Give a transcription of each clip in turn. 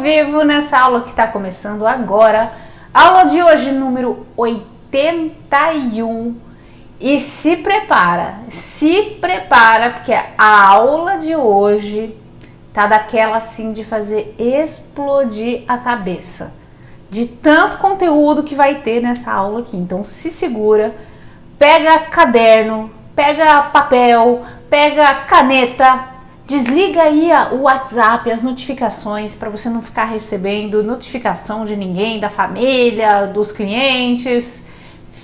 vivo nessa aula que está começando agora. Aula de hoje, número 81. E se prepara, porque a aula de hoje tá daquela assim de fazer explodir a cabeça. De tanto conteúdo que vai ter nessa aula aqui. Então se segura, pega caderno, pega papel, pega caneta, desliga aí o WhatsApp, as notificações, para você não ficar recebendo notificação de ninguém, da família, dos clientes.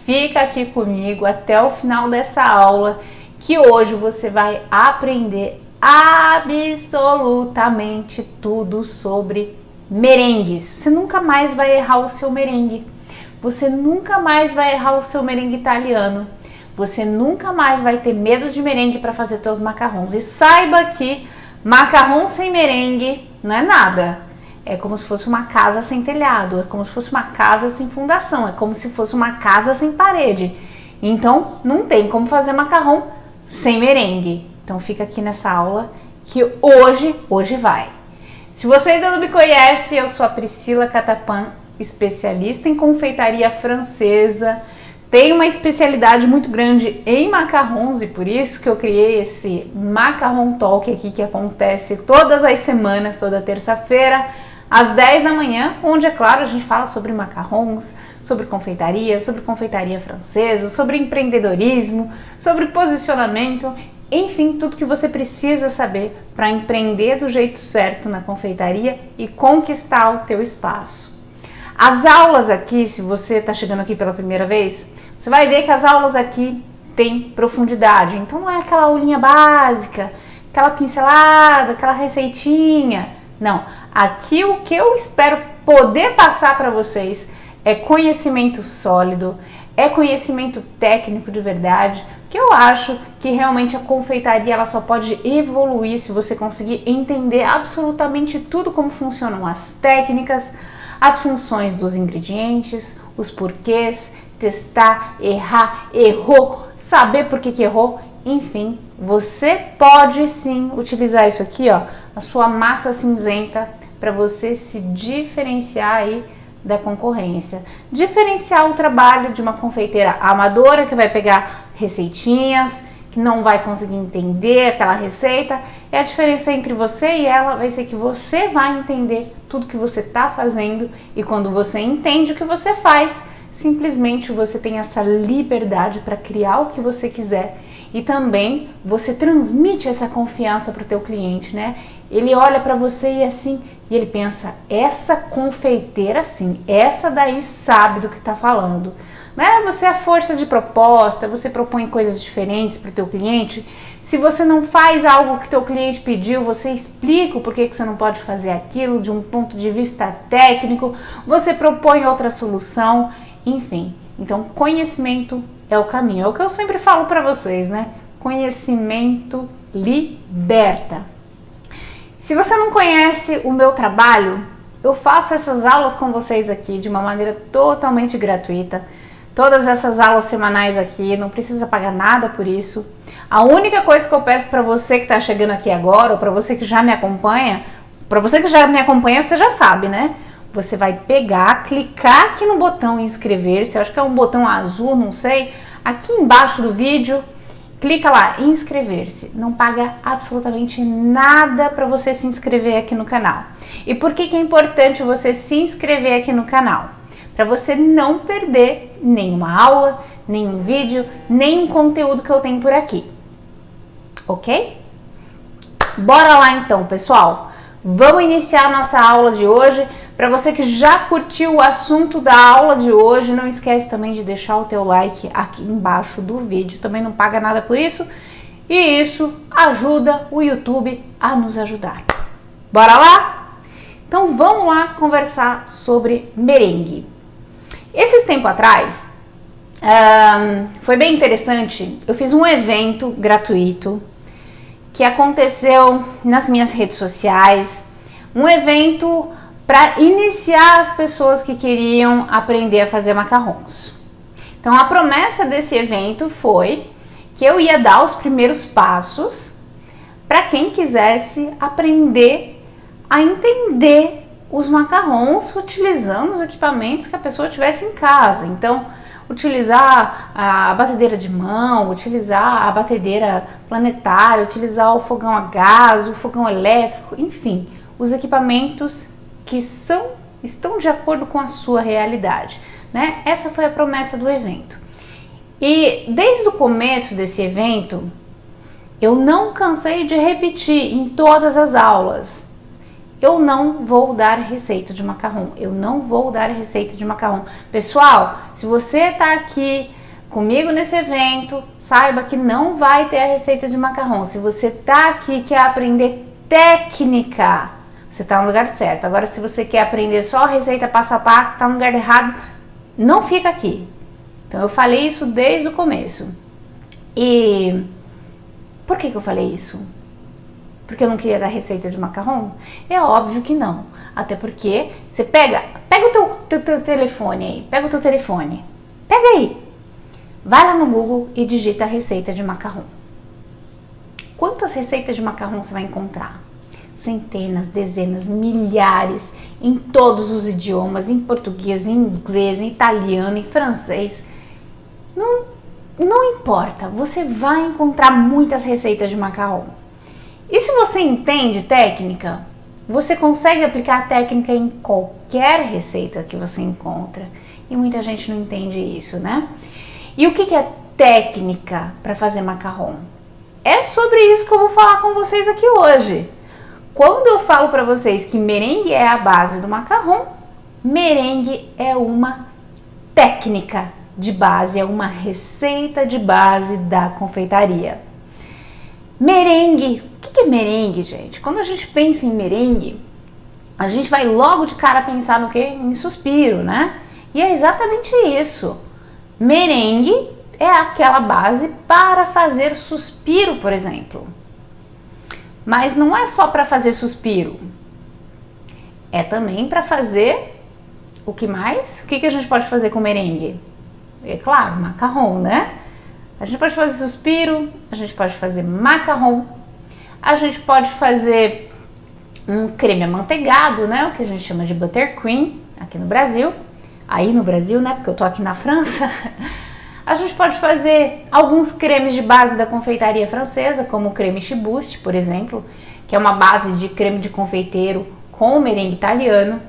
Fica aqui comigo até o final dessa aula, que hoje você vai aprender absolutamente tudo sobre merengues. Você nunca mais vai errar o seu merengue. Você nunca mais vai errar o seu merengue italiano. Você nunca mais vai ter medo de merengue para fazer teus macarrons. E saiba que macarrão sem merengue não é nada. É como se fosse uma casa sem telhado, é como se fosse uma casa sem fundação, é como se fosse uma casa sem parede. Então não tem como fazer macarrão sem merengue. Então fica aqui nessa aula que hoje vai. Se você ainda não me conhece, eu sou a Priscila Catapan, especialista em confeitaria francesa. Tenho uma especialidade muito grande em macarrons e por isso que eu criei esse Macarron Talk aqui que acontece todas as semanas, toda terça-feira, às 10 da manhã, onde, é claro, a gente fala sobre macarrons, sobre confeitaria francesa, sobre empreendedorismo, sobre posicionamento, enfim, tudo que você precisa saber para empreender do jeito certo na confeitaria e conquistar o teu espaço. As aulas aqui, se você está chegando aqui pela primeira vez, você vai ver que as aulas aqui têm profundidade. Então não é aquela aulinha básica, aquela pincelada, aquela receitinha. Não, aqui o que eu espero poder passar para vocês é conhecimento sólido, é conhecimento técnico de verdade, que eu acho que realmente a confeitaria ela só pode evoluir se você conseguir entender absolutamente tudo como funcionam as técnicas, as funções dos ingredientes, os porquês, testar, errar, errou, saber por que errou, enfim, você pode sim utilizar isso aqui, ó, a sua massa cinzenta, para você se diferenciar aí da concorrência. Diferenciar o trabalho de uma confeiteira amadora que vai pegar receitinhas, que não vai conseguir entender aquela receita, e a diferença entre você e ela vai ser que você vai entender tudo que você está fazendo, e quando você entende o que você faz, simplesmente você tem essa liberdade para criar o que você quiser, e também você transmite essa confiança para o teu cliente, né? Ele olha para você e assim, e ele pensa, essa confeiteira sim, essa daí sabe do que está falando. Né? Você é força de proposta, você propõe coisas diferentes para o teu cliente. Se você não faz algo que o teu cliente pediu, você explica o porquê que você não pode fazer aquilo de um ponto de vista técnico, você propõe outra solução, enfim. Então, conhecimento é o caminho. É o que eu sempre falo para vocês, né? Conhecimento liberta. Se você não conhece o meu trabalho, eu faço essas aulas com vocês aqui de uma maneira totalmente gratuita. Todas essas aulas semanais aqui, não precisa pagar nada por isso. A única coisa que eu peço para você que está chegando aqui agora, ou para você que já me acompanha, você já sabe, né? Você vai pegar, clicar aqui no botão inscrever-se, eu acho que é um botão azul, não sei, aqui embaixo do vídeo, clica lá, inscrever-se. Não paga absolutamente nada para você se inscrever aqui no canal. E por que é importante você se inscrever aqui no canal? Para você não perder nenhuma aula, nenhum vídeo, nenhum conteúdo que eu tenho por aqui. Ok? Bora lá então, pessoal. Vamos iniciar a nossa aula de hoje. Para você que já curtiu o assunto da aula de hoje, não esquece também de deixar o teu like aqui embaixo do vídeo. Também não paga nada por isso. E isso ajuda o YouTube a nos ajudar. Bora lá? Então vamos lá conversar sobre merengue. Esses tempos atrás, foi bem interessante, eu fiz um evento gratuito que aconteceu nas minhas redes sociais, um evento para iniciar as pessoas que queriam aprender a fazer macarrons. Então a promessa desse evento foi que eu ia dar os primeiros passos para quem quisesse aprender a entender os macarrons utilizando os equipamentos que a pessoa tivesse em casa. Então, utilizar a batedeira de mão, utilizar a batedeira planetária, utilizar o fogão a gás, o fogão elétrico, enfim, os equipamentos que estão de acordo com a sua realidade, né? Essa foi a promessa do evento. E desde o começo desse evento, eu não cansei de repetir em todas as aulas: eu não vou dar receita de macarrão, eu não vou dar receita de macarrão. Pessoal, se você está aqui comigo nesse evento, saiba que não vai ter a receita de macarrão. Se você está aqui e quer aprender técnica, você está no lugar certo. Agora, se você quer aprender só a receita passo a passo, está no lugar errado, não fica aqui. Então, eu falei isso desde o começo. E por que eu falei isso? Porque eu não queria dar receita de macarrão? É óbvio que não. Até porque você pega o teu telefone aí, pega o teu telefone, pega aí, vai lá no Google e digita a receita de macarrão. Quantas receitas de macarrão você vai encontrar? Centenas, dezenas, milhares, em todos os idiomas, em português, em inglês, em italiano, em francês. Não importa, você vai encontrar muitas receitas de macarrão. E se você entende técnica, você consegue aplicar a técnica em qualquer receita que você encontra. E muita gente não entende isso, né? E o que é técnica para fazer macarrão? É sobre isso que eu vou falar com vocês aqui hoje. Quando eu falo para vocês que merengue é a base do macarrão, merengue é uma técnica de base, é uma receita de base da confeitaria. Merengue. O que é merengue, gente? Quando a gente pensa em merengue, a gente vai logo de cara pensar no quê? Em suspiro, né? E é exatamente isso. Merengue é aquela base para fazer suspiro, por exemplo. Mas não é só para fazer suspiro. É também para fazer o que mais? O que a gente pode fazer com merengue? É claro, macarrão, né? A gente pode fazer suspiro, a gente pode fazer macarrão, a gente pode fazer um creme amanteigado, né? O que a gente chama de buttercream aqui no Brasil. Aí no Brasil, né? Porque eu tô aqui na França. A gente pode fazer alguns cremes de base da confeitaria francesa, como o creme Chibouste, por exemplo, que é uma base de creme de confeiteiro com merengue italiano.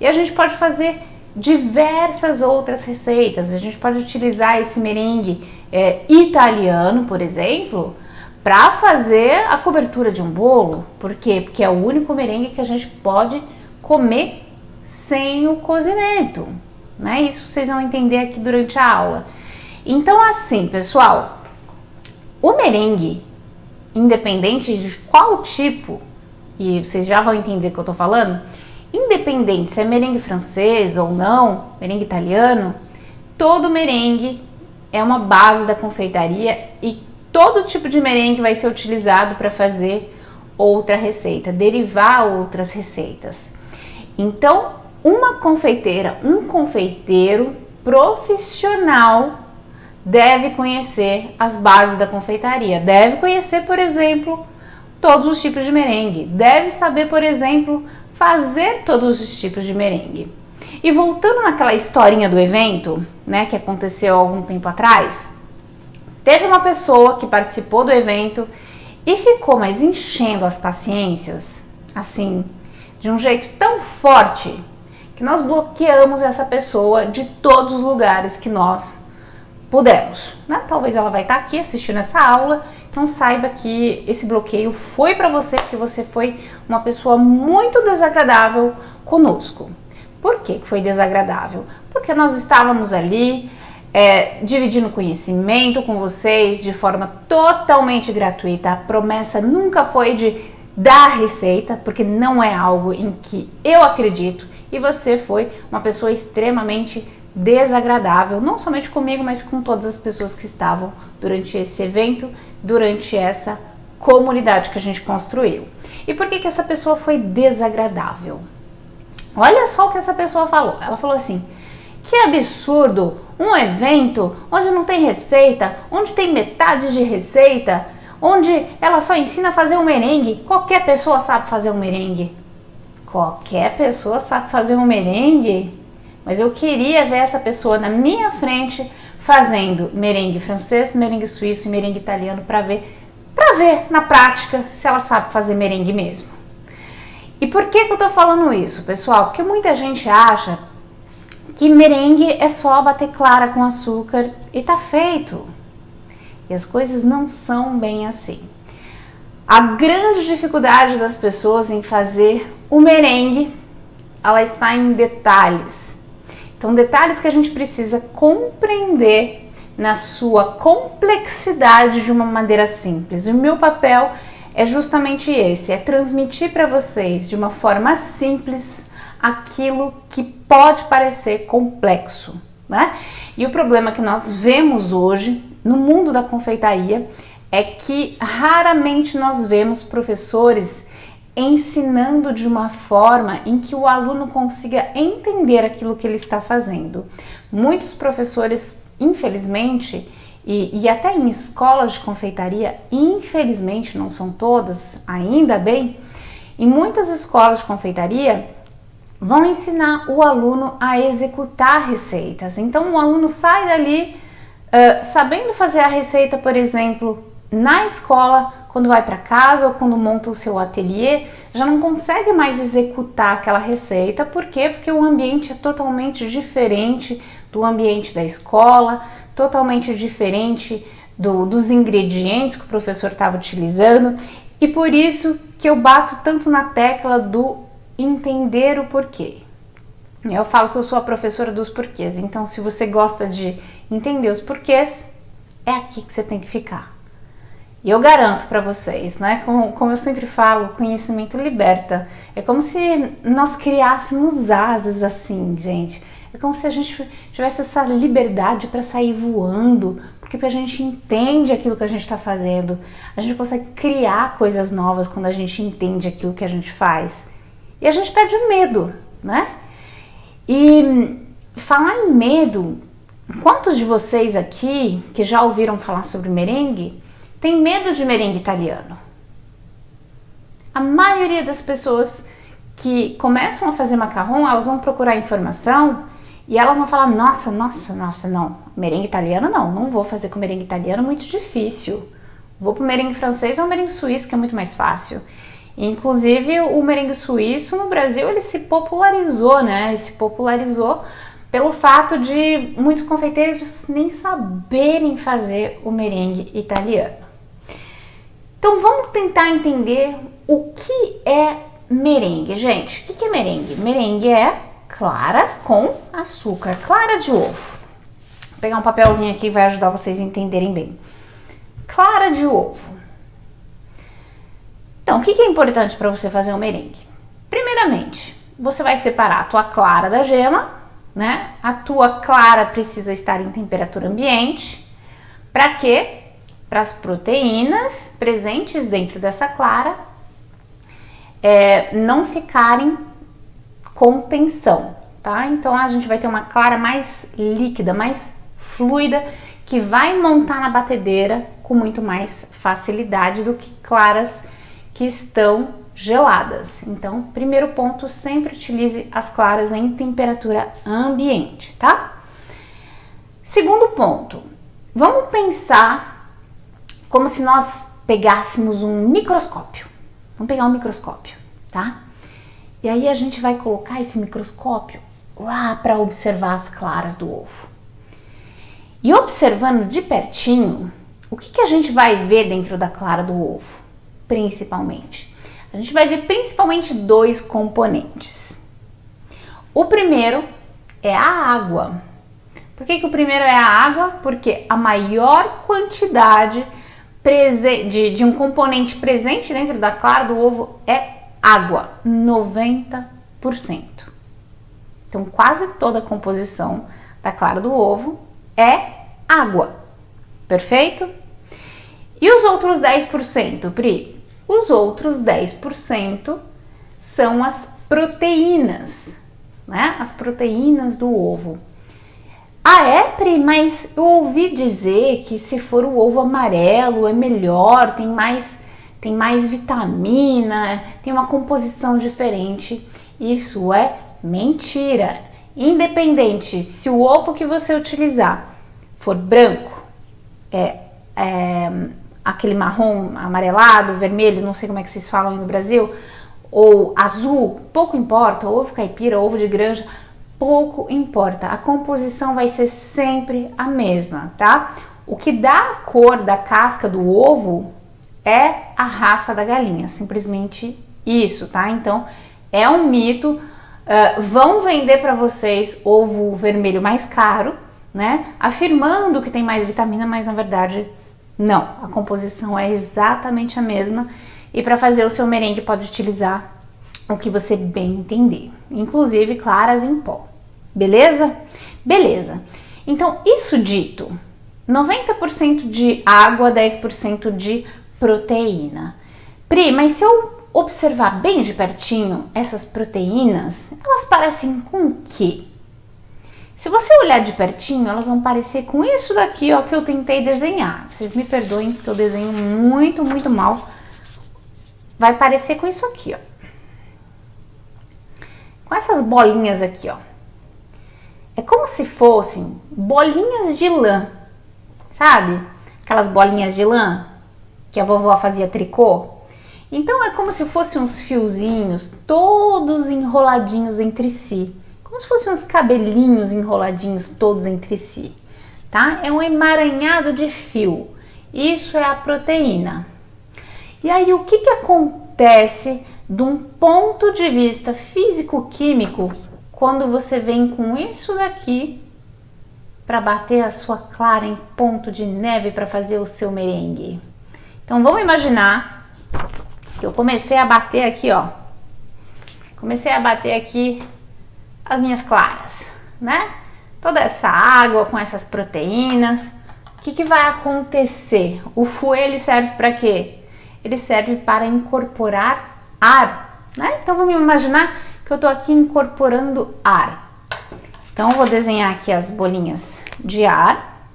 E a gente pode fazer diversas outras receitas. A gente pode utilizar esse merengue italiano, por exemplo, para fazer a cobertura de um bolo. Por quê? Porque é o único merengue que a gente pode comer sem o cozimento, né? Isso vocês vão entender aqui durante a aula. Então, assim, pessoal, o merengue, independente de qual tipo, e vocês já vão entender o que eu tô falando, independente se é merengue francês ou não, merengue italiano, todo merengue é uma base da confeitaria e todo tipo de merengue vai ser utilizado para fazer outra receita, derivar outras receitas. Então, uma confeiteira, um confeiteiro profissional deve conhecer as bases da confeitaria, deve conhecer, por exemplo, todos os tipos de merengue, deve saber, por exemplo, fazer todos os tipos de merengue. E voltando naquela historinha do evento, né, que aconteceu há algum tempo atrás, teve uma pessoa que participou do evento e ficou mais enchendo as paciências, assim, de um jeito tão forte, que nós bloqueamos essa pessoa de todos os lugares que nós pudemos, né? Talvez ela vai estar aqui assistindo essa aula, então saiba que esse bloqueio foi para você, porque você foi uma pessoa muito desagradável conosco. Por que foi desagradável? Porque nós estávamos ali dividindo conhecimento com vocês de forma totalmente gratuita. A promessa nunca foi de dar receita, porque não é algo em que eu acredito, e você foi uma pessoa extremamente desagradável, não somente comigo, mas com todas as pessoas que estavam durante esse evento, durante essa comunidade que a gente construiu. E por que essa pessoa foi desagradável? Olha só o que essa pessoa falou. Ela falou assim: que absurdo, um evento onde não tem receita, onde tem metade de receita, onde ela só ensina a fazer um merengue. Qualquer pessoa sabe fazer um merengue. Qualquer pessoa sabe fazer um merengue, mas eu queria ver essa pessoa na minha frente fazendo merengue francês, merengue suíço e merengue italiano para ver na prática se ela sabe fazer merengue mesmo. E por que eu tô falando isso, pessoal? Porque muita gente acha que merengue é só bater clara com açúcar e tá feito. E as coisas não são bem assim. A grande dificuldade das pessoas em fazer o merengue, ela está em detalhes. Então, detalhes que a gente precisa compreender na sua complexidade de uma maneira simples. E o meu papel é justamente esse, é transmitir para vocês de uma forma simples aquilo que pode parecer complexo, né? E o problema que nós vemos hoje no mundo da confeitaria é que raramente nós vemos professores ensinando de uma forma em que o aluno consiga entender aquilo que ele está fazendo. Muitos professores, infelizmente, e até em escolas de confeitaria, infelizmente, não são todas, ainda bem, em muitas escolas de confeitaria vão ensinar o aluno a executar receitas. Então o aluno sai dali sabendo fazer a receita, por exemplo, na escola, quando vai para casa ou quando monta o seu ateliê, já não consegue mais executar aquela receita. Por quê? Porque o ambiente é totalmente diferente do ambiente da escola, totalmente diferente dos ingredientes que o professor estava utilizando. E por isso que eu bato tanto na tecla do entender o porquê. Eu falo que eu sou a professora dos porquês, então se você gosta de entender os porquês, é aqui que você tem que ficar. E eu garanto para vocês, né, como eu sempre falo, o conhecimento liberta. É como se nós criássemos asas assim, gente. É como se a gente tivesse essa liberdade para sair voando, porque a gente entende aquilo que a gente está fazendo. A gente consegue criar coisas novas quando a gente entende aquilo que a gente faz. E a gente perde o medo, né? E falar em medo, quantos de vocês aqui que já ouviram falar sobre merengue tem medo de merengue italiano? A maioria das pessoas que começam a fazer macarrão, elas vão procurar informação e elas vão falar, nossa, não, merengue italiano não vou fazer com merengue italiano, muito difícil. Vou pro merengue francês ou merengue suíço, que é muito mais fácil. Inclusive, o merengue suíço no Brasil, ele se popularizou, né? Ele se popularizou pelo fato de muitos confeiteiros nem saberem fazer o merengue italiano. Então, vamos tentar entender o que é merengue, gente. O que é merengue? Merengue é clara com açúcar, clara de ovo. Vou pegar um papelzinho aqui, vai ajudar vocês a entenderem bem. Clara de ovo. Então, o que é importante para você fazer um merengue? Primeiramente, você vai separar a tua clara da gema, né? A tua clara precisa estar em temperatura ambiente. Para quê? Para as proteínas presentes dentro dessa clara não ficarem com tensão, tá? Então, a gente vai ter uma clara mais líquida, mais fluida, que vai montar na batedeira com muito mais facilidade do que claras que estão geladas. Então, primeiro ponto, sempre utilize as claras em temperatura ambiente, tá? Segundo ponto, vamos pensar como se nós pegássemos um microscópio. Vamos pegar um microscópio, tá? E aí a gente vai colocar esse microscópio lá para observar as claras do ovo. E observando de pertinho, o que a gente vai ver dentro da clara do ovo? Principalmente. A gente vai ver principalmente dois componentes. O primeiro é a água. Por que o primeiro é a água? Porque a maior quantidade de um componente presente dentro da clara do ovo é água, 90%. Então, quase toda a composição da clara do ovo é água. Perfeito? E os outros 10%, Pri? Os outros 10% são as proteínas, né? As proteínas do ovo. Pri, mas eu ouvi dizer que se for o ovo amarelo é melhor, tem mais vitamina, tem uma composição diferente. Isso é mentira. Independente se o ovo que você utilizar for branco, aquele marrom amarelado, vermelho, não sei como é que vocês falam aí no Brasil, ou azul, pouco importa, ovo caipira, ovo de granja, pouco importa, a composição vai ser sempre a mesma, tá? O que dá a cor da casca do ovo é a raça da galinha, simplesmente isso, tá? Então, é um mito, vão vender para vocês ovo vermelho mais caro, né? Afirmando que tem mais vitamina, mas na verdade não, a composição é exatamente a mesma. E para fazer o seu merengue pode utilizar o que você bem entender, inclusive claras em pó, beleza? Beleza, então isso dito, 90% de água, 10% de proteína. Pri, mas se eu observar bem de pertinho essas proteínas, elas parecem com o quê? Se você olhar de pertinho, elas vão parecer com isso daqui, ó, que eu tentei desenhar. Vocês me perdoem porque eu desenho muito, muito mal. Vai parecer com isso aqui, ó. Com essas bolinhas aqui, ó. É como se fossem bolinhas de lã, sabe? Aquelas bolinhas de lã que a vovó fazia tricô. Então é como se fossem uns fiozinhos todos enroladinhos entre si. Como se fossem uns cabelinhos enroladinhos todos entre si, tá? É um emaranhado de fio. Isso é a proteína. E aí o que acontece de um ponto de vista físico-químico quando você vem com isso daqui para bater a sua clara em ponto de neve para fazer o seu merengue? Então vamos imaginar que eu comecei a bater aqui, ó. Comecei a bater aqui as minhas claras, né? Toda essa água com essas proteínas. O que vai acontecer? O fouet, ele serve para quê? Ele serve para incorporar ar, né? Então vamos imaginar que eu tô aqui incorporando ar. Então eu vou desenhar aqui as bolinhas de ar.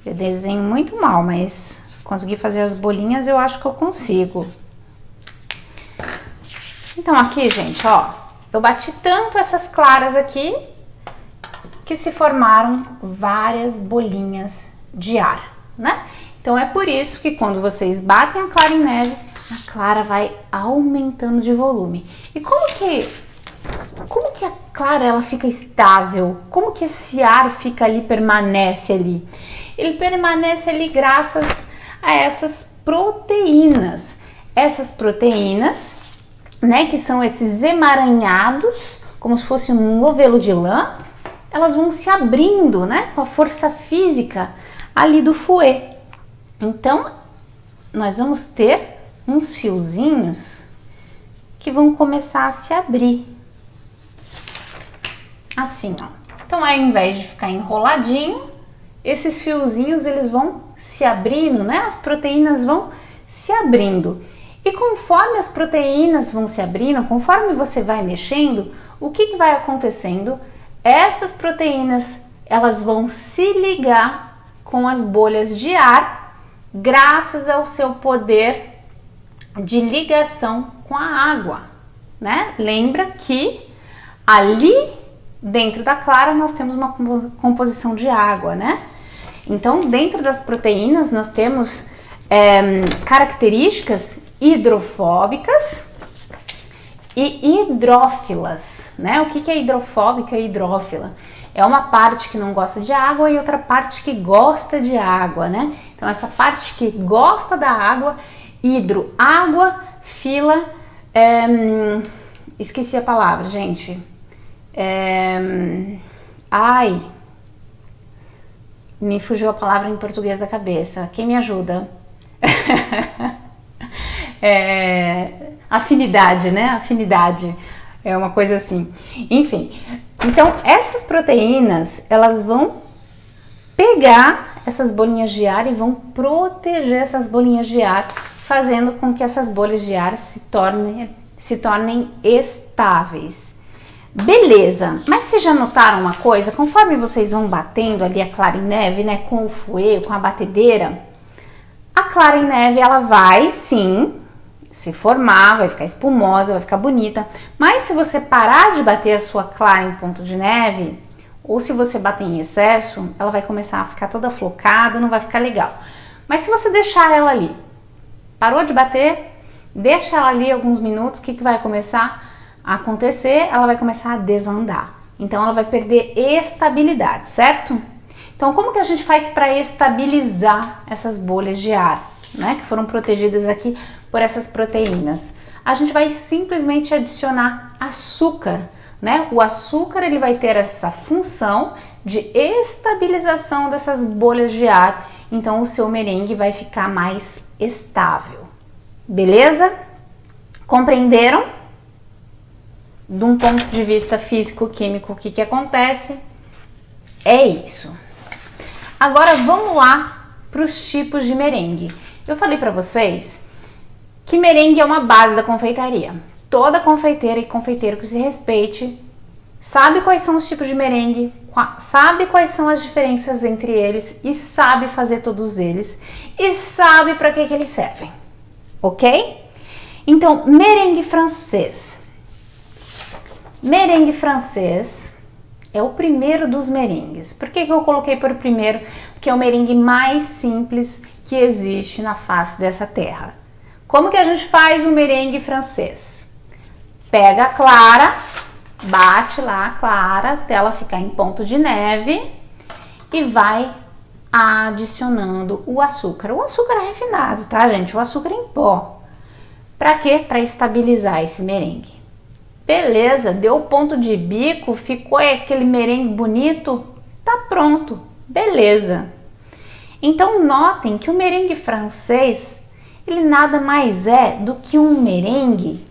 Eu desenho muito mal, mas consegui fazer as bolinhas, eu acho que eu consigo. Então aqui, gente, ó, eu bati tanto essas claras aqui que se formaram várias bolinhas de ar, né? Então é por isso que quando vocês batem a clara em neve, a clara vai aumentando de volume. E como que a clara ela fica estável? Como que esse ar fica ali, permanece ali? Ele permanece ali graças a essas proteínas. Essas proteínas, né, que são esses emaranhados, como se fosse um novelo de lã, elas vão se abrindo, né, com a força física ali do fouet. Então, nós vamos ter uns fiozinhos que vão começar a se abrir. Assim, ó. Então, ao invés de ficar enroladinho, esses fiozinhos, eles vão se abrindo, né? As proteínas vão se abrindo. E conforme as proteínas vão se abrindo, conforme você vai mexendo, o que vai acontecendo? Essas proteínas, elas vão se ligar com as bolhas de ar, graças ao seu poder de ligação com a água, né? Lembra que ali dentro da clara nós temos uma composição de água, né? Então, dentro das proteínas nós temos características hidrofóbicas e hidrófilas, né? O que é hidrofóbica e hidrófila? É uma parte que não gosta de água e outra parte que gosta de água, né? Então, essa parte que gosta da água, hidro, água, fila, esqueci a palavra, gente. Ai, me fugiu a palavra em português da cabeça. Quem me ajuda? Afinidade, né? Afinidade. É uma coisa assim. Enfim, então essas proteínas, elas vão pegar essas bolinhas de ar e vão proteger essas bolinhas de ar, fazendo com que essas bolhas de ar se tornem estáveis. Beleza, mas vocês já notaram uma coisa? Conforme vocês vão batendo ali a clara em neve, né, com o fouet, com a batedeira, a clara em neve, ela vai sim se formar, vai ficar espumosa, vai ficar bonita. Mas se você parar de bater a sua clara em ponto de neve, ou se você bater em excesso, ela vai começar a ficar toda flocada, não vai ficar legal. Mas se você deixar ela ali, parou de bater, deixa ela ali alguns minutos, o que vai começar a acontecer? Ela vai começar a desandar. Então ela vai perder estabilidade, certo? Então como que a gente faz para estabilizar essas bolhas de ar, né, que foram protegidas aqui por essas proteínas? A gente vai simplesmente adicionar açúcar, né? O açúcar ele vai ter essa função de estabilização dessas bolhas de ar, então o seu merengue vai ficar mais estável. Beleza? Compreenderam? De um ponto de vista físico-químico, o que acontece? É isso. Agora vamos lá para os tipos de merengue. Eu falei para vocês que merengue é uma base da confeitaria. Toda confeiteira e confeiteiro que se respeite sabe quais são os tipos de merengue, sabe quais são as diferenças entre eles e sabe fazer todos eles e sabe para que eles servem, ok? Então, merengue francês. Merengue francês é o primeiro dos merengues. Por que eu coloquei por primeiro? Porque é o merengue mais simples que existe na face dessa terra. Como que a gente faz o merengue francês? Pega a clara, bate lá a clara até ela ficar em ponto de neve e vai adicionando o açúcar. O açúcar refinado, tá, gente? O açúcar em pó. Pra quê? Pra estabilizar esse merengue. Beleza, deu o ponto de bico, ficou aquele merengue bonito, tá pronto. Beleza. Então notem que o merengue francês, ele nada mais é do que um merengue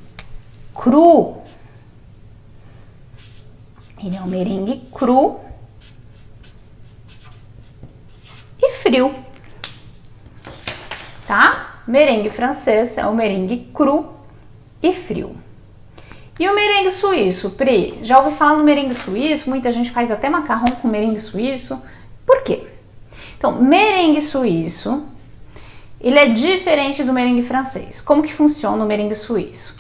cru. Ele é um merengue cru e frio, tá? Merengue francês é um merengue cru e frio. E o merengue suíço, Pri? Já ouvi falar no merengue suíço, muita gente faz até macarrão com merengue suíço. Por quê? Então, merengue suíço, ele é diferente do merengue francês. Como que funciona o merengue suíço?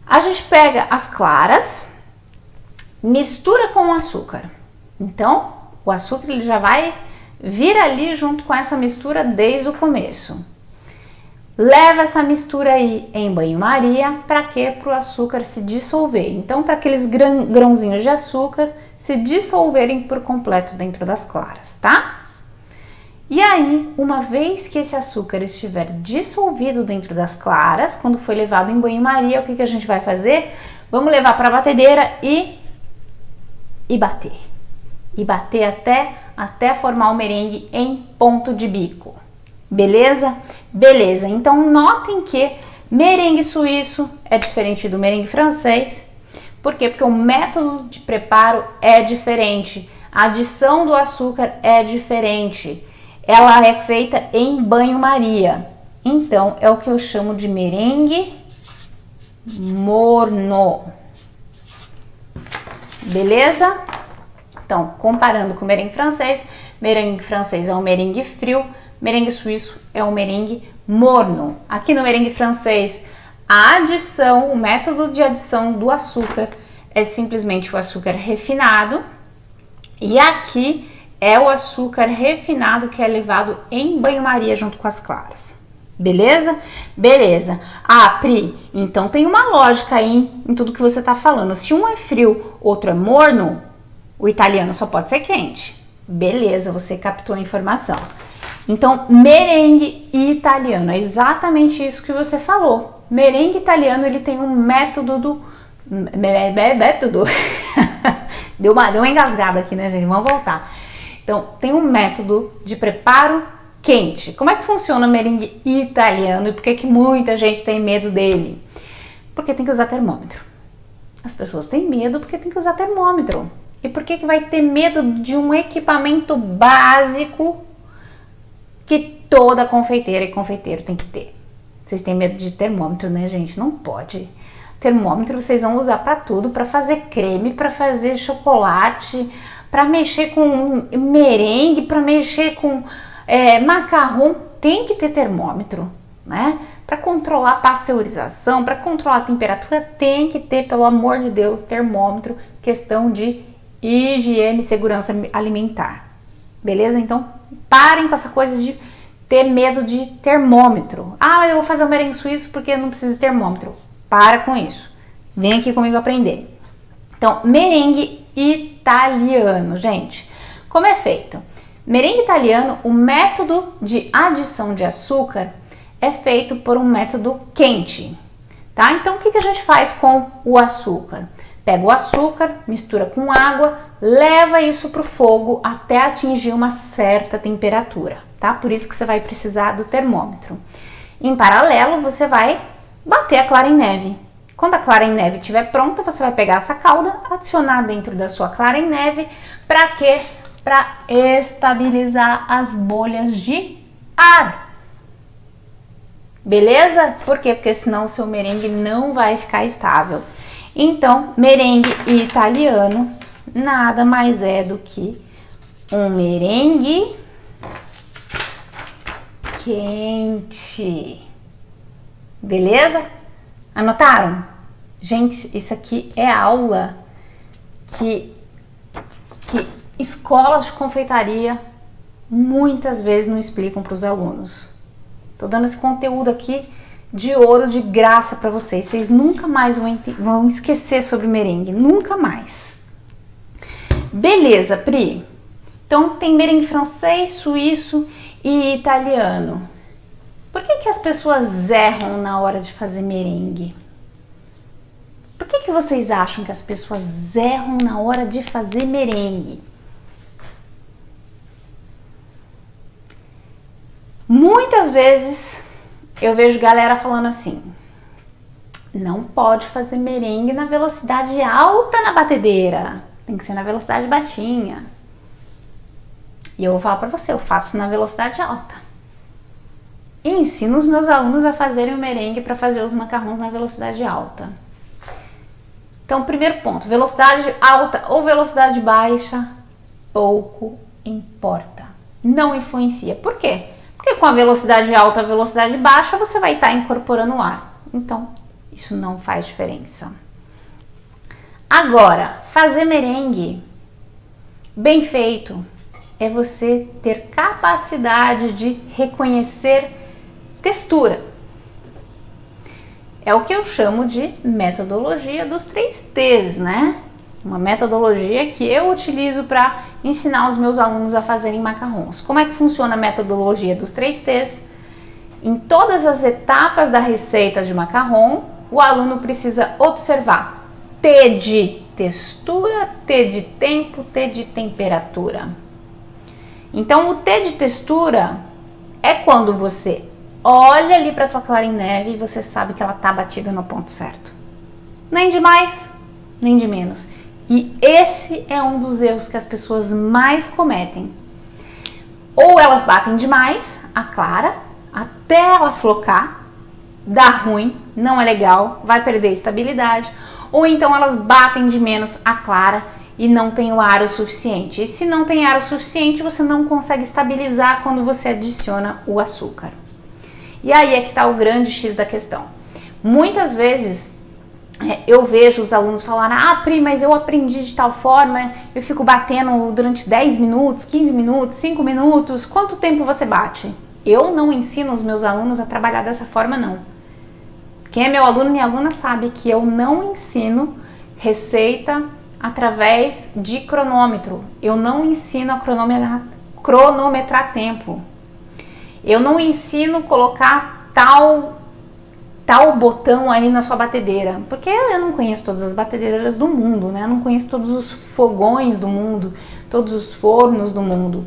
A gente pega as claras, mistura com o açúcar. Então, o açúcar ele já vai vir ali junto com essa mistura desde o começo. Leva essa mistura aí em banho-maria, para quê? Para o açúcar se dissolver. Então, para aqueles grãozinhos de açúcar se dissolverem por completo dentro das claras, tá? E aí, uma vez que esse açúcar estiver dissolvido dentro das claras, quando foi levado em banho-maria, o que a gente vai fazer? Vamos levar para a batedeira e bater. E bater até formar o merengue em ponto de bico. Beleza? Beleza. Então, notem que merengue suíço é diferente do merengue francês. Por quê? Porque o método de preparo é diferente. A adição do açúcar é diferente. Ela é feita em banho-maria. Então, é o que eu chamo de merengue morno. Beleza? Então, comparando com o merengue francês é um merengue frio, merengue suíço é um merengue morno. Aqui no merengue francês, o método de adição do açúcar é simplesmente o açúcar refinado. E aqui é o açúcar refinado que é levado em banho-maria junto com as claras. Beleza? Beleza. Ah, Pri, então tem uma lógica aí em tudo que você tá falando. Se um é frio, outro é morno, o italiano só pode ser quente. Beleza, você captou a informação. Então, merengue italiano, é exatamente isso que você falou. Merengue italiano, ele tem um método deu uma engasgada aqui, né, gente? Vamos voltar. Então, tem um método de preparo quente. Como é que funciona o merengue italiano e por que muita gente tem medo dele? Porque tem que usar termômetro. As pessoas têm medo porque tem que usar termômetro. E por que vai ter medo de um equipamento básico que toda confeiteira e confeiteiro tem que ter? Vocês têm medo de termômetro, né, gente? Não pode. Termômetro vocês vão usar para tudo, para fazer creme, para fazer chocolate, para mexer com merengue, para mexer com macarrão. Tem que ter termômetro, né? Para controlar a pasteurização, para controlar a temperatura, tem que ter, pelo amor de Deus, termômetro, questão de higiene e segurança alimentar. Beleza? Então, parem com essa coisa de ter medo de termômetro. Ah, eu vou fazer um merengue suíço porque não precisa de termômetro. Para com isso. Vem aqui comigo aprender. Então, merengue italiano, gente. Como é feito? Merengue italiano, o método de adição de açúcar é feito por um método quente, tá? Então, o que a gente faz com o açúcar? Pega o açúcar, mistura com água, leva isso para o fogo até atingir uma certa temperatura, tá? Por isso que você vai precisar do termômetro. Em paralelo, você vai bater a clara em neve. Quando a clara em neve estiver pronta, você vai pegar essa calda, adicionar dentro da sua clara em neve, para quê? Para estabilizar as bolhas de ar. Beleza? Por quê? Porque senão o seu merengue não vai ficar estável. Então, merengue italiano nada mais é do que um merengue quente. Beleza? Anotaram? Gente, isso aqui é aula que escolas de confeitaria muitas vezes não explicam para os alunos. Tô dando esse conteúdo aqui de ouro, de graça para vocês. Vocês nunca mais vão esquecer sobre merengue, nunca mais. Beleza, Pri? Então tem merengue francês, suíço e italiano. Por que as pessoas erram na hora de fazer merengue? Por que vocês acham que as pessoas erram na hora de fazer merengue? Muitas vezes eu vejo galera falando assim: não pode fazer merengue na velocidade alta na batedeira, tem que ser na velocidade baixinha. E eu vou falar pra você, eu faço na velocidade alta. E ensino os meus alunos a fazerem o merengue para fazer os macarrons na velocidade alta. Então, primeiro ponto, velocidade alta ou velocidade baixa, pouco importa. Não influencia. Por quê? Porque com a velocidade alta e a velocidade baixa, você vai estar incorporando ar. Então, isso não faz diferença. Agora, fazer merengue bem feito é você ter capacidade de reconhecer textura. É o que eu chamo de metodologia dos 3 T's, né? Uma metodologia que eu utilizo para ensinar os meus alunos a fazerem macarrons. Como é que funciona a metodologia dos 3 T's? Em todas as etapas da receita de macarrão, o aluno precisa observar T de textura, T de tempo, T de temperatura. Então, o T de textura é quando você olha ali para a tua clara em neve e você sabe que ela tá batida no ponto certo. Nem de mais, nem de menos. E esse é um dos erros que as pessoas mais cometem. Ou elas batem demais a clara, até ela flocar, dá ruim, não é legal, vai perder a estabilidade. Ou então elas batem de menos a clara e não tem o ar o suficiente. E se não tem ar o suficiente, você não consegue estabilizar quando você adiciona o açúcar. E aí é que está o grande X da questão. Muitas vezes eu vejo os alunos falarem: ah, Pri, mas eu aprendi de tal forma, eu fico batendo durante 10 minutos, 15 minutos, 5 minutos, quanto tempo você bate? Eu não ensino os meus alunos a trabalhar dessa forma, não. Quem é meu aluno, minha aluna, sabe que eu não ensino receita através de cronômetro. Eu não ensino a cronometrar tempo. Eu não ensino colocar tal botão ali na sua batedeira, porque eu não conheço todas as batedeiras do mundo, né? Eu não conheço todos os fogões do mundo, todos os fornos do mundo.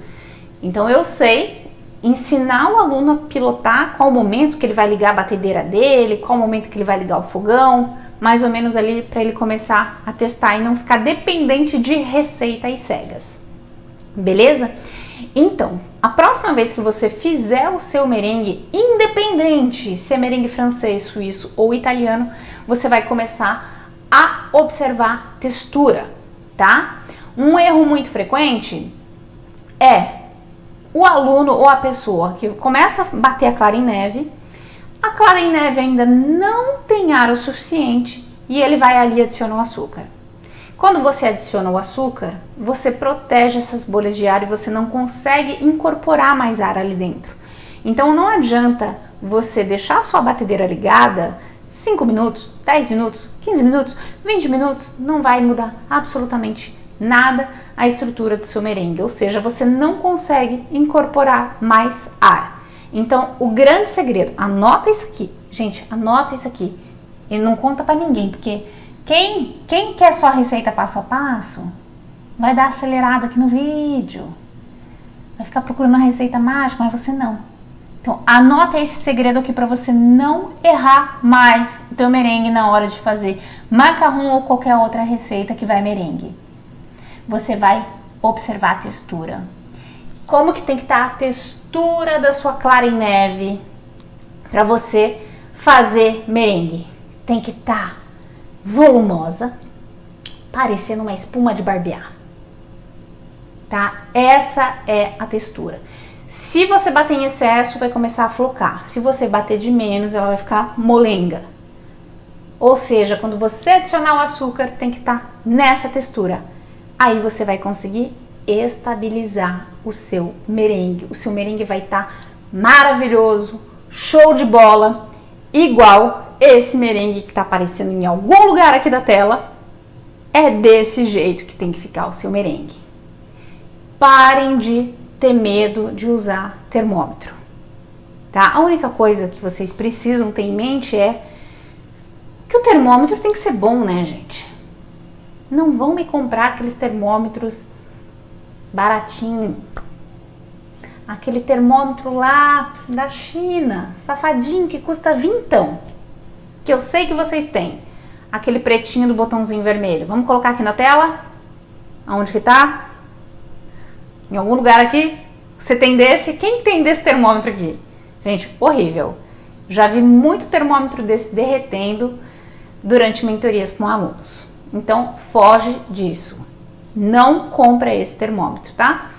Então eu sei ensinar o aluno a pilotar qual momento que ele vai ligar a batedeira dele, qual momento que ele vai ligar o fogão, mais ou menos ali para ele começar a testar e não ficar dependente de receitas cegas. Beleza? Então, a próxima vez que você fizer o seu merengue, independente se é merengue francês, suíço ou italiano, você vai começar a observar textura, tá? Um erro muito frequente é o aluno ou a pessoa que começa a bater a clara em neve, A clara em neve ainda não tem ar o suficiente e ele vai ali e adiciona o açúcar. Quando você adiciona o açúcar, você protege essas bolhas de ar e você não consegue incorporar mais ar ali dentro. Então não adianta você deixar a sua batedeira ligada 5 minutos, 10 minutos, 15 minutos, 20 minutos, não vai mudar absolutamente nada a estrutura do seu merengue, ou seja, você não consegue incorporar mais ar. Então, o grande segredo, anota isso aqui, gente, anota isso aqui e não conta pra ninguém, porque quem quer só a receita passo a passo, vai dar acelerada aqui no vídeo, vai ficar procurando a receita mágica, mas você não. Então, anota esse segredo aqui para você não errar mais o teu merengue na hora de fazer macarrão ou qualquer outra receita que vai merengue. Você vai observar a textura. Como que tem que estar a textura da sua clara em neve para você fazer merengue? Tem que estar volumosa, parecendo uma espuma de barbear. Tá? Essa é a textura. Se você bater em excesso, vai começar a flocar. Se você bater de menos, ela vai ficar molenga. Ou seja, quando você adicionar o açúcar, tem que estar nessa textura. Aí você vai conseguir estabilizar o seu merengue. O seu merengue vai estar maravilhoso, show de bola, igual esse merengue que está aparecendo em algum lugar aqui da tela. É desse jeito que tem que ficar o seu merengue. Parem de ter medo de usar termômetro, tá? A única coisa que vocês precisam ter em mente é que o termômetro tem que ser bom, né, gente? Não vão me comprar aqueles termômetros baratinho, aquele termômetro lá da China, safadinho, que custa vintão, que eu sei que vocês têm, aquele pretinho do botãozinho vermelho. Vamos colocar aqui na tela? Aonde que tá? Em algum lugar aqui, você tem desse? Quem tem desse termômetro aqui? Gente, horrível. Já vi muito termômetro desse derretendo durante mentorias com alunos. Então, foge disso. Não compra esse termômetro, tá?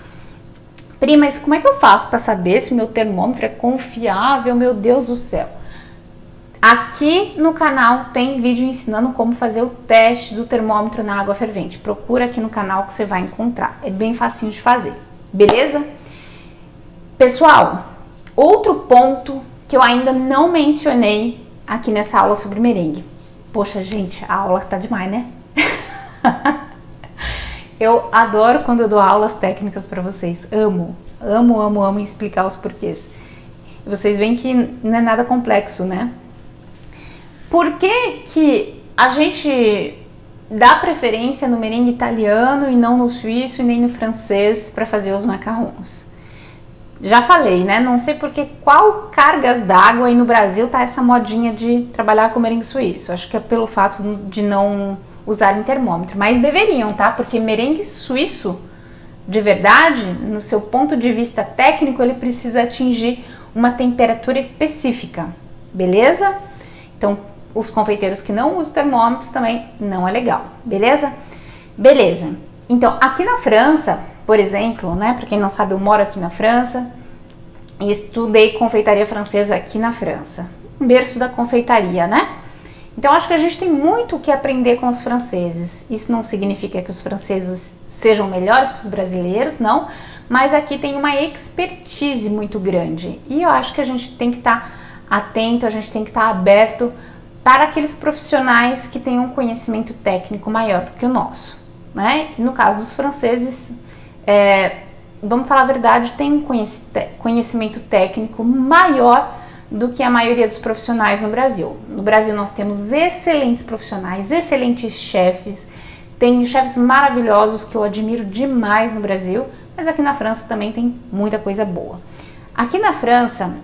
Pri, mas como é que eu faço para saber se o meu termômetro é confiável? Meu Deus do céu. Aqui no canal tem vídeo ensinando como fazer o teste do termômetro na água fervente. Procura aqui no canal que você vai encontrar. É bem facinho de fazer, beleza? Pessoal, outro ponto que eu ainda não mencionei aqui nessa aula sobre merengue. Poxa, gente, a aula tá demais, né? Eu adoro quando eu dou aulas técnicas para vocês. Amo explicar os porquês. E vocês veem que não é nada complexo, né? Por que a gente dá preferência no merengue italiano e não no suíço e nem no francês para fazer os macarrons? Já falei, né? Não sei porque qual cargas d'água aí no Brasil tá essa modinha de trabalhar com merengue suíço. Acho que é pelo fato de não usarem termômetro, mas deveriam, tá? Porque merengue suíço, de verdade, no seu ponto de vista técnico, ele precisa atingir uma temperatura específica, beleza? Então, os confeiteiros que não usam termômetro também não é legal, beleza? Beleza. Então, aqui na França, por exemplo, né, para quem não sabe, eu moro aqui na França e estudei confeitaria francesa aqui na França, um berço da confeitaria, né? Então, acho que a gente tem muito o que aprender com os franceses. Isso não significa que os franceses sejam melhores que os brasileiros, não, mas aqui tem uma expertise muito grande e eu acho que a gente tem que estar atento, a gente tem que estar aberto para aqueles profissionais que têm um conhecimento técnico maior do que o nosso, né? No caso dos franceses, vamos falar a verdade, tem um conhecimento técnico maior do que a maioria dos profissionais no Brasil. No Brasil nós temos excelentes profissionais, excelentes chefes, tem chefes maravilhosos que eu admiro demais no Brasil, mas aqui na França também tem muita coisa boa. Aqui na França,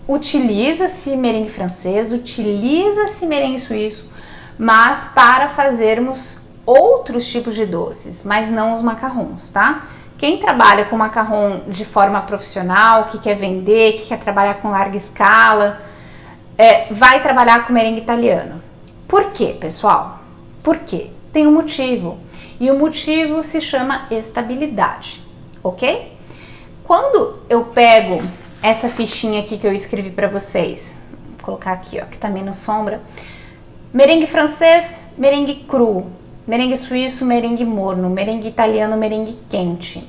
utiliza-se merengue francês, utiliza-se merengue suíço, mas para fazermos outros tipos de doces, mas não os macarrons, tá? Quem trabalha com macarrão de forma profissional, que quer vender, que quer trabalhar com larga escala, vai trabalhar com merengue italiano. Por quê, pessoal? Por quê? Tem um motivo, e o motivo se chama estabilidade, ok? Quando eu pego essa fichinha aqui que eu escrevi para vocês. Vou colocar aqui, ó, que tá menos sombra. Merengue francês, merengue cru, merengue suíço, merengue morno, merengue italiano, merengue quente.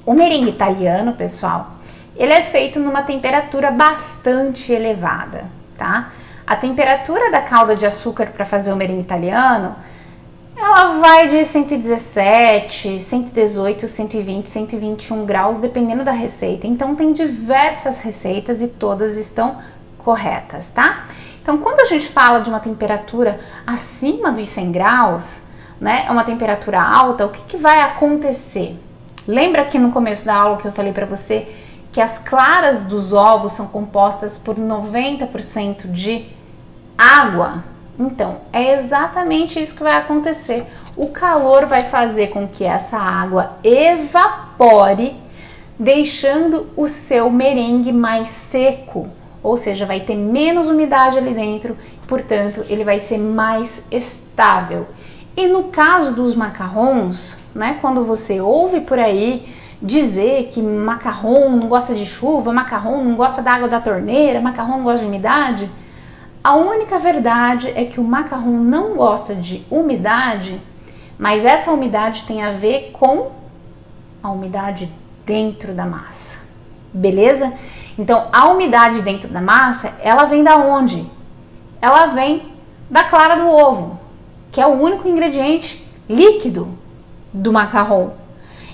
O merengue italiano, pessoal, ele é feito numa temperatura bastante elevada, tá? A temperatura da calda de açúcar para fazer o merengue italiano, ela vai de 117, 118, 120, 121 graus, dependendo da receita. Então, tem diversas receitas e todas estão corretas, tá? Então, quando a gente fala de uma temperatura acima dos 100 graus, né, é uma temperatura alta, o que vai acontecer? Lembra que no começo da aula que eu falei para você que as claras dos ovos são compostas por 90% de água? Então, é exatamente isso que vai acontecer. O calor vai fazer com que essa água evapore, deixando o seu merengue mais seco. Ou seja, vai ter menos umidade ali dentro, portanto, ele vai ser mais estável. E no caso dos macarrons, né, quando você ouve por aí dizer que macarrão não gosta de chuva, macarrão não gosta da água da torneira, macarrão não gosta de umidade, a única verdade é que o macarrão não gosta de umidade, mas essa umidade tem a ver com a umidade dentro da massa, beleza? Então, a umidade dentro da massa, ela vem da onde? Ela vem da clara do ovo, que é o único ingrediente líquido do macarrão.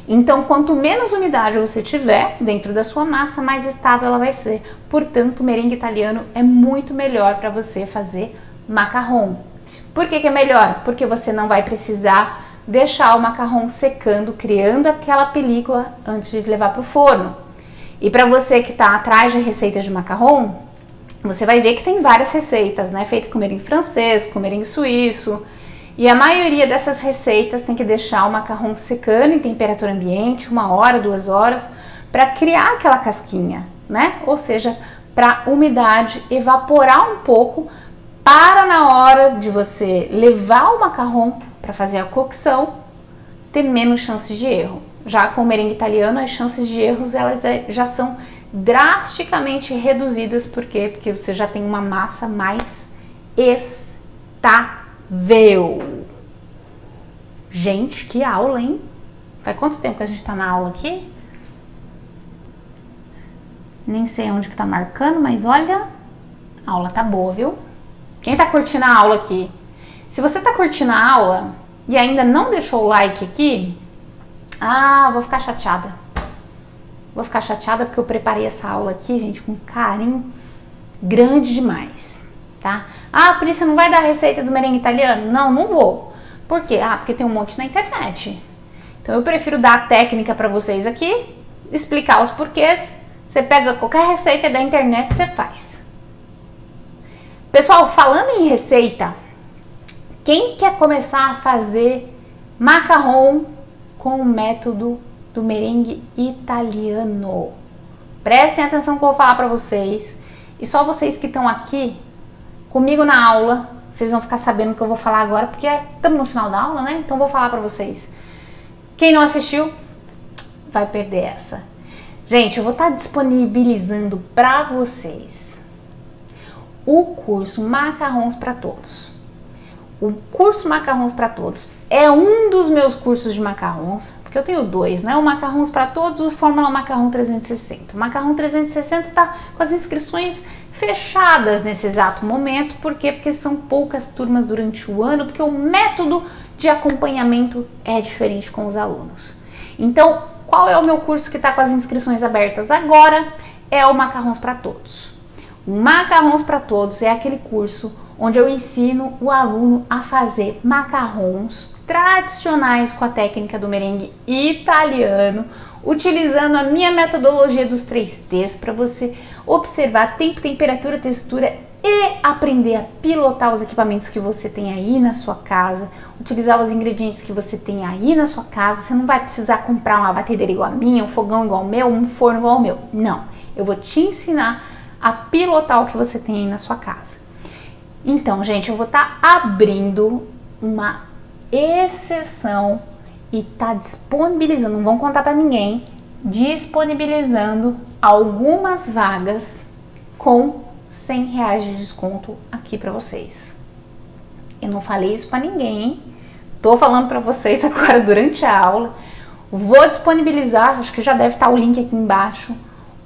Então, quanto menos umidade você tiver dentro da sua massa, mais estável ela vai ser. Portanto, o merengue italiano é muito melhor para você fazer macarrão. Por que é melhor? Porque você não vai precisar deixar o macarrão secando, criando aquela película antes de levar para o forno. E para você que está atrás de receitas de macarrão, você vai ver que tem várias receitas, né? Feita com merengue francês, com merengue suíço. E a maioria dessas receitas tem que deixar o macarrão secando em temperatura ambiente, 1 hora, 2 horas, para criar aquela casquinha, né? Ou seja, para a umidade evaporar um pouco, para na hora de você levar o macarrão para fazer a cocção, ter menos chances de erro. Já com o merengue italiano, as chances de erros elas já são drasticamente reduzidas. Por quê? Porque você já tem uma massa mais estável. Gente, que aula, hein? Faz quanto tempo que a gente tá na aula aqui? Nem sei onde que tá marcando, mas olha, a aula tá boa, viu? Quem tá curtindo a aula aqui? Se você tá curtindo a aula e ainda não deixou o like aqui, vou ficar chateada. Vou ficar chateada porque eu preparei essa aula aqui, gente, com carinho grande demais, tá? Por isso você não vai dar a receita do merengue italiano? Não, não vou. Por quê? Porque tem um monte na internet. Então eu prefiro dar a técnica para vocês aqui, explicar os porquês. Você pega qualquer receita da internet e você faz. Pessoal, falando em receita, quem quer começar a fazer macarrão com o método do merengue italiano? Prestem atenção que eu vou falar para vocês. E só vocês que estão aqui comigo na aula, vocês vão ficar sabendo o que eu vou falar agora, porque estamos no final da aula, né? Então vou falar para vocês. Quem não assistiu, vai perder essa. Gente, eu vou estar disponibilizando para vocês o curso Macarrons para Todos. O curso Macarrons para Todos é um dos meus cursos de macarrons, porque eu tenho 2, né? O Macarrons para Todos e o Fórmula Macarrão 360. O Macarrão 360 está com as inscrições fechadas nesse exato momento. Por quê? Porque são poucas turmas durante o ano, porque o método de acompanhamento é diferente com os alunos. Então, qual é o meu curso que está com as inscrições abertas agora? É o Macarrons para Todos. O Macarrons para Todos é aquele curso onde eu ensino o aluno a fazer macarrons tradicionais com a técnica do merengue italiano, utilizando a minha metodologia dos 3 T's para você observar tempo, temperatura, textura e aprender a pilotar os equipamentos que você tem aí na sua casa, utilizar os ingredientes que você tem aí na sua casa. Você não vai precisar comprar uma batedeira igual a minha, um fogão igual ao meu, um forno igual ao meu. Não, eu vou te ensinar a pilotar o que você tem aí na sua casa. Então, gente, eu vou estar abrindo uma exceção e tá disponibilizando, não vão contar para ninguém, disponibilizando algumas vagas com R$100 de desconto aqui para vocês. Eu não falei isso para ninguém, hein? Tô falando para vocês agora durante a aula. Vou disponibilizar, acho que já deve estar o link aqui embaixo,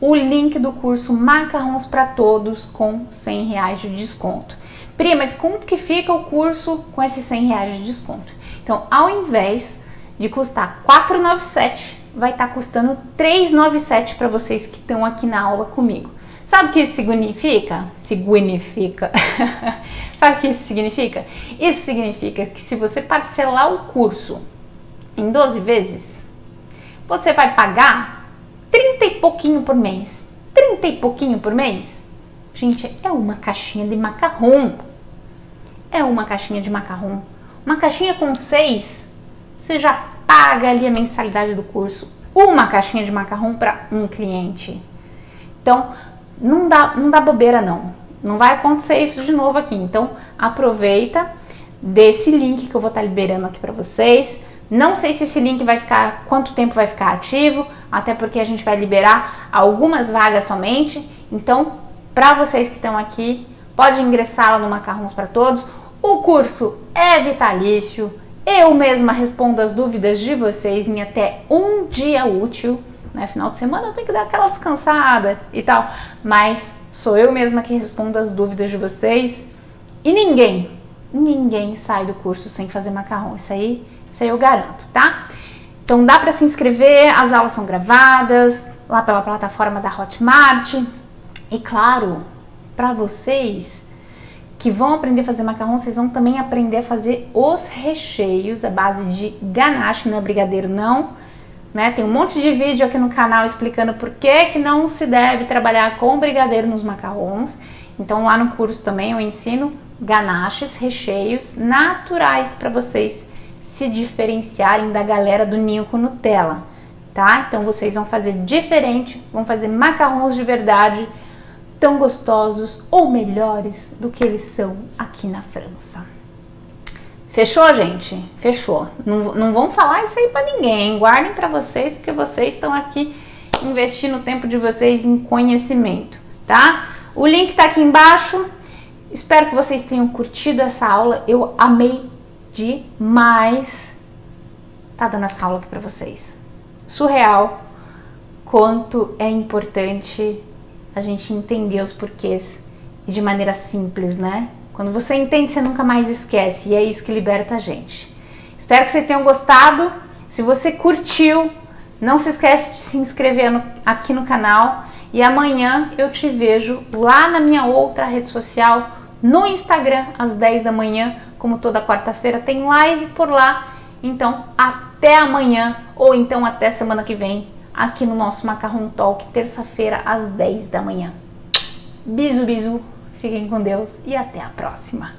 o link do curso Macarrões para Todos com R$100 de desconto. Pri, mas como que fica o curso com esses R$100 de desconto? Então, ao invés de custar R$497, vai estar custando R$397 para vocês que estão aqui na aula comigo. Sabe o que isso significa? Sabe o que isso significa? Isso significa que se você parcelar o curso em 12 vezes, você vai pagar 30 e pouquinho por mês. 30 e pouquinho por mês? Gente, é uma caixinha de macarrão. É uma caixinha de macarrão. Uma caixinha com 6, você já paga ali a mensalidade do curso. Uma caixinha de macarrão para um cliente. Então, não dá bobeira não. Não vai acontecer isso de novo aqui. Então, aproveita desse link que eu vou estar liberando aqui para vocês. Não sei se esse link vai ficar, quanto tempo vai ficar ativo, até porque a gente vai liberar algumas vagas somente. Então, para vocês que estão aqui, pode ingressar lá no Macarrões para Todos. O curso é vitalício. Eu mesma respondo as dúvidas de vocês em até um dia útil. Né? Final de semana eu tenho que dar aquela descansada e tal. Mas sou eu mesma que respondo as dúvidas de vocês. E ninguém sai do curso sem fazer macarrão. Isso aí eu garanto, tá? Então dá para se inscrever, as aulas são gravadas lá pela plataforma da Hotmart. E claro, para vocês que vão aprender a fazer macarrão, vocês vão também aprender a fazer os recheios à base de ganache, não é brigadeiro não, né? Tem um monte de vídeo aqui no canal explicando por que não se deve trabalhar com brigadeiro nos macarrons. Então lá no curso também eu ensino ganaches, recheios naturais para vocês se diferenciarem da galera do ninho com Nutella, tá? Então vocês vão fazer diferente, vão fazer macarrons de verdade, tão gostosos ou melhores do que eles são aqui na França. Fechou, gente? Fechou. Não vão falar isso aí pra ninguém, hein? Guardem pra vocês, porque vocês estão aqui investindo o tempo de vocês em conhecimento, tá? O link tá aqui embaixo. Espero que vocês tenham curtido essa aula. Eu amei demais tá dando essa aula aqui pra vocês. Surreal quanto é importante a gente entender os porquês e de maneira simples, né? Quando você entende, você nunca mais esquece, e é isso que liberta a gente. Espero que vocês tenham gostado. Se você curtiu, não se esquece de se inscrever aqui no canal, e amanhã eu te vejo lá na minha outra rede social, no Instagram, às 10 da manhã, como toda quarta-feira tem live por lá. Então, até amanhã, ou então até semana que vem, aqui no nosso Macarrão Talk, terça-feira, às 10 da manhã. Bisu, bisu, fiquem com Deus e até a próxima.